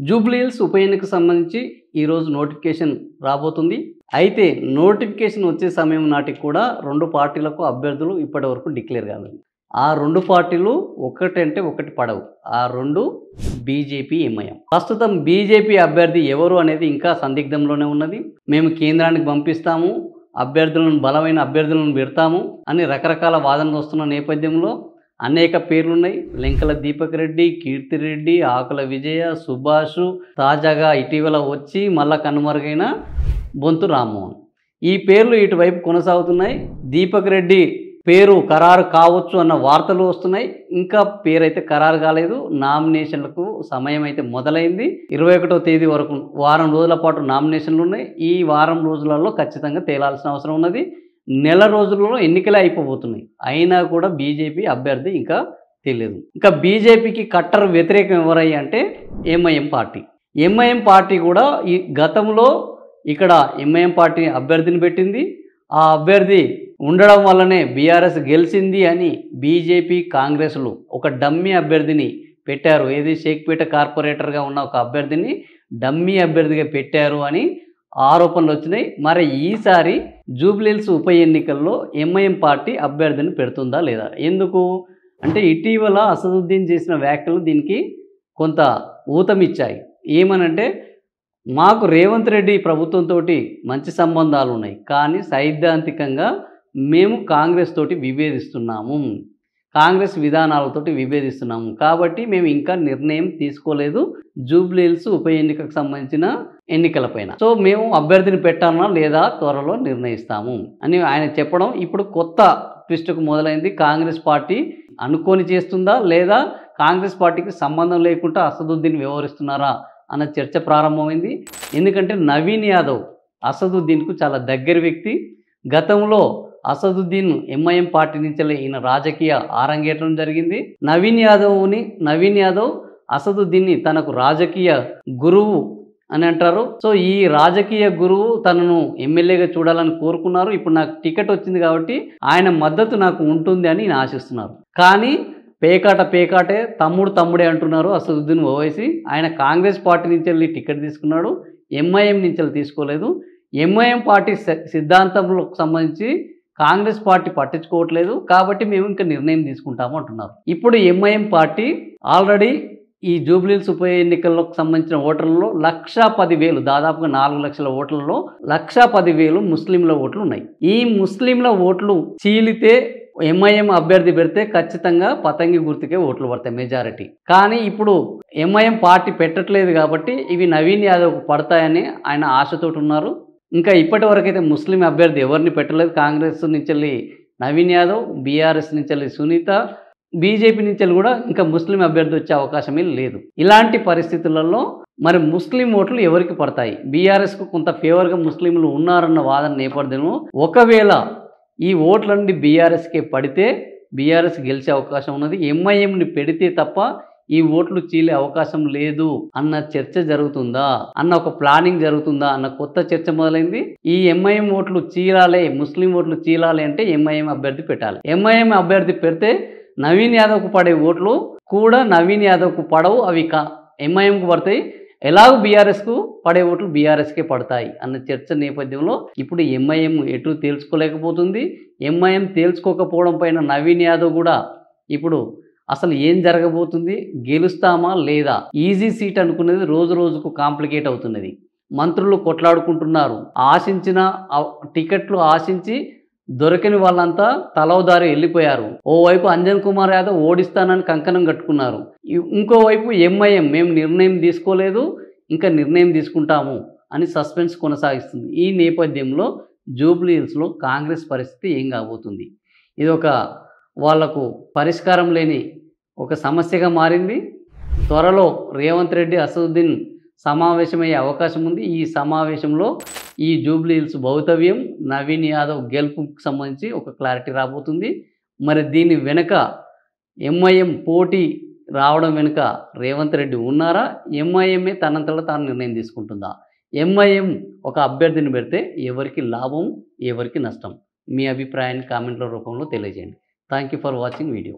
జూబ్లీహిల్స్ ఉప ఎన్నికకు సంబంధించి ఈరోజు నోటిఫికేషన్ రాబోతుంది. అయితే నోటిఫికేషన్ వచ్చే సమయం నాటికి కూడా 2 పార్టీలకు అభ్యర్థులు ఇప్పటివరకు డిక్లేర్ కాలేదు. ఆ 2 పార్టీలు ఒకటంటే ఒకటి పడవు. ఆ 2 బీజేపీ, ఎంఐఎం. ప్రస్తుతం బీజేపీ అభ్యర్థి ఎవరు అనేది ఇంకా సందిగ్ధంలోనే ఉన్నది. మేము కేంద్రానికి పంపిస్తాము, బలమైన అభ్యర్థులను పెడతాము అని రకరకాల వాదనలు వస్తున్న నేపథ్యంలో అనేక పేర్లున్నాయి. లెంకల దీపక్ రెడ్డి, కీర్తిరెడ్డి, ఆకుల విజయ, సుభాష్, తాజాగా ఇటీవల వచ్చి మళ్ళా కనుమరుగైన బొంతు రామ్మోహన్. ఈ పేర్లు ఇటువైపు కొనసాగుతున్నాయి. దీపక్ రెడ్డి పేరు ఖరారు కావచ్చు అన్న వార్తలు వస్తున్నాయి. ఇంకా పేరైతే ఖరారు కాలేదు. నామినేషన్లకు సమయం అయితే మొదలైంది. 21వ తేదీ వరకు వారం రోజుల పాటు నామినేషన్లు ఉన్నాయి. ఈ వారం రోజులలో ఖచ్చితంగా తేలాల్సిన అవసరం ఉన్నది. నెల రోజులలో ఎన్నికలే అయిపోబోతున్నాయి. అయినా కూడా బీజేపీ అభ్యర్థి ఇంకా తెలియదు. ఇంకా బీజేపీకి కట్టర్ వ్యతిరేకం ఎవరయ్యా అంటే ఎంఐఎం పార్టీ. ఎంఐఎం పార్టీ కూడా ఈ గతంలో ఇక్కడ ఎంఐఎం పార్టీ అభ్యర్థిని పెట్టింది. ఆ అభ్యర్థి ఉండడం వల్లనే బీఆర్ఎస్ గెలిచింది అని బీజేపీ, కాంగ్రెస్లు ఒక డమ్మీ అభ్యర్థిని పెట్టారు. ఏది షేక్పేట కార్పొరేటర్గా ఉన్న ఒక అభ్యర్థిని డమ్మీ అభ్యర్థిగా పెట్టారు అని ఆరోపణలు వచ్చినాయి. మరి ఈసారి జూబ్లీహిల్స్ ఉప ఎన్నికల్లో ఎంఐఎం పార్టీ అభ్యర్థిని పెడుతుందా లేదా? ఎందుకు అంటే ఇటీవల అసదుద్దీన్ చేసిన వ్యాఖ్యలు దీనికి కొంత ఊతమిచ్చాయి. ఏమనంటే మాకు రేవంత్ రెడ్డి ప్రభుత్వంతో మంచి సంబంధాలు ఉన్నాయి, కానీ సైద్ధాంతికంగా మేము కాంగ్రెస్ తోటి విభేదిస్తున్నాము, కాంగ్రెస్ విధానాలతోటి విభేదిస్తున్నాము, కాబట్టి మేము ఇంకా నిర్ణయం తీసుకోలేదు జూబ్లీహిల్స్ ఉప ఎన్నికకు సంబంధించిన ఎన్నికలపైన. సో మేము అభ్యర్థిని పెట్టాలన్నా లేదా త్వరలో నిర్ణయిస్తాము అని ఆయన చెప్పడం ఇప్పుడు కొత్త ట్విస్ట్కు మొదలైంది. కాంగ్రెస్ పార్టీ అనుకోని చేస్తుందా లేదా కాంగ్రెస్ పార్టీకి సంబంధం లేకుండా అసదుద్దీన్ వ్యవహరిస్తున్నారా అన్న చర్చ ప్రారంభమైంది. ఎందుకంటే నవీన్ యాదవ్ అసదుద్దీన్కు చాలా దగ్గర వ్యక్తి. గతంలో అసదుద్దీన్ ఎంఐఎం పార్టీ నుంచి ఈయన రాజకీయ ఆరంగేట్రం జరిగింది. నవీన్ యాదవ్ అసదుద్దీన్ని తనకు రాజకీయ గురువు అని అంటారు. సో ఈ రాజకీయ గురువు తనను ఎమ్మెల్యేగా చూడాలని కోరుకున్నారు. ఇప్పుడు నాకు టికెట్ వచ్చింది కాబట్టి ఆయన మద్దతు నాకు ఉంటుంది అని నేను ఆశిస్తున్నారు. కానీ పేకాటే తమ్ముడే అంటున్నారు అసదుద్దీన్ ఓవైసీ. ఆయన కాంగ్రెస్ పార్టీ నుంచి వెళ్ళి టికెట్ తీసుకున్నాడు, ఎంఐఎం నుంచి వెళ్ళి తీసుకోలేదు. ఎంఐఎం పార్టీ సిద్ధాంతంకు సంబంధించి కాంగ్రెస్ పార్టీ పట్టించుకోవట్లేదు, కాబట్టి మేము ఇంకా నిర్ణయం తీసుకుంటాము అంటున్నారు. ఇప్పుడు ఎంఐఎం పార్టీ ఆల్రెడీ ఈ జూబ్లీహిల్స్ ఉప ఎన్నికలకు సంబంధించిన ఓటర్లలో 1,10,000 దాదాపుగా 4 లక్షల ఓట్లలో 1,10,000 ముస్లింల ఓట్లు ఉన్నాయి. ఈ ముస్లింల ఓట్లు చీలితే ఎంఐఎం అభ్యర్థి పెడితే ఖచ్చితంగా పతంగి గుర్తుకే ఓట్లు పడతాయి మెజారిటీ. కానీ ఇప్పుడు ఎంఐఎం పార్టీ పెట్టట్లేదు కాబట్టి ఇవి నవీన్ యాదవ్కు పడతాయని ఆయన ఆశతోటి ఉన్నారు. ఇంకా ఇప్పటి వరకైతే ముస్లిం అభ్యర్థి ఎవరిని పెట్టలేదు. కాంగ్రెస్ నుంచి వెళ్ళి నవీన్ యాదవ్, బీఆర్ఎస్ నుంచి వెళ్ళి సునీత, బీజేపీ నుంచి కూడా ఇంకా ముస్లిం అభ్యర్థి వచ్చే అవకాశమే లేదు. ఇలాంటి పరిస్థితులలో మరి ముస్లిం ఓట్లు ఎవరికి పడతాయి? బీఆర్ఎస్కు కొంత ఫేవర్గా ముస్లింలు ఉన్నారన్న వాదన నేపథ్యంలో ఒకవేళ ఈ ఓట్లన్నీ బీఆర్ఎస్కే పడితే బీఆర్ఎస్ గెలిచే అవకాశం ఉన్నది. ఎంఐఎంని పెడితే తప్ప ఈ ఓట్లు చీలే అవకాశం లేదు అన్న చర్చ జరుగుతుందా, అన్న ఒక ప్లానింగ్ జరుగుతుందా అన్న కొత్త చర్చ మొదలైంది. ఈ ఎంఐఎం ఓట్లు చీలాలి, ముస్లిం ఓట్లు చీలాలి అంటే ఎంఐఎం అభ్యర్థి పెట్టాలి. ఎంఐఎం అభ్యర్థి పెడితే నవీన్ యాదవ్కు పడే ఓట్లు కూడా నవీన్ యాదవ్కు పడవు, అవి ఎంఐఎంకు పడతాయి. ఎలాగో బీఆర్ఎస్కు పడే ఓట్లు బీఆర్ఎస్కే పడతాయి అన్న చర్చ నేపథ్యంలో ఇప్పుడు ఎంఐఎం ఎటు తేల్చుకోలేకపోతుంది. ఎంఐఎం తేల్చుకోకపోవడం పైన నవీన్ యాదవ్ కూడా ఇప్పుడు అసలు ఏం జరగబోతుంది, గెలుస్తామా లేదా, ఈజీ సీట్ అనుకునేది రోజు రోజుకు కాంప్లికేట్ అవుతున్నది. మంత్రులు కొట్లాడుకుంటున్నారు. ఆశించిన టికెట్లు ఆశించి దొరకని వాళ్ళంతా తలవదారి వెళ్ళిపోయారు. ఓవైపు అంజన్ కుమార్ యాదవ్ ఓడిస్తానని కంకణం కట్టుకున్నారు. ఇంకోవైపు ఎంఐఎం మేము నిర్ణయం తీసుకోలేదు, ఇంకా నిర్ణయం తీసుకుంటాము అని సస్పెన్స్ కొనసాగిస్తుంది. ఈ నేపథ్యంలో జూబ్లీహిల్స్లో కాంగ్రెస్ పరిస్థితి ఏం కాబోతుంది? ఇది ఒక వాళ్లకు పరిష్కారం లేని ఒక సమస్యగా మారింది. త్వరలో రేవంత్ రెడ్డి, అసదుద్దీన్ సమావేశమయ్యే అవకాశం ఉంది. ఈ సమావేశంలో ఈ జూబ్లీహిల్స్ భవితవ్యం, నవీన్ యాదవ్ గెలుపుకు సంబంధించి ఒక క్లారిటీ రాబోతుంది. మరి దీని వెనుక ఎంఐఎం పోటీ రావడం వెనుక రేవంత్ రెడ్డి ఉన్నారా? ఎంఐఎంఏ తనంతలో తాను నిర్ణయం తీసుకుంటుందా? ఎంఐఎం ఒక అభ్యర్థిని పెడితే ఎవరికి లాభం, ఎవరికి నష్టం? మీ అభిప్రాయాన్ని కామెంట్ల రూపంలో తెలియజేయండి. Thank you for watching video.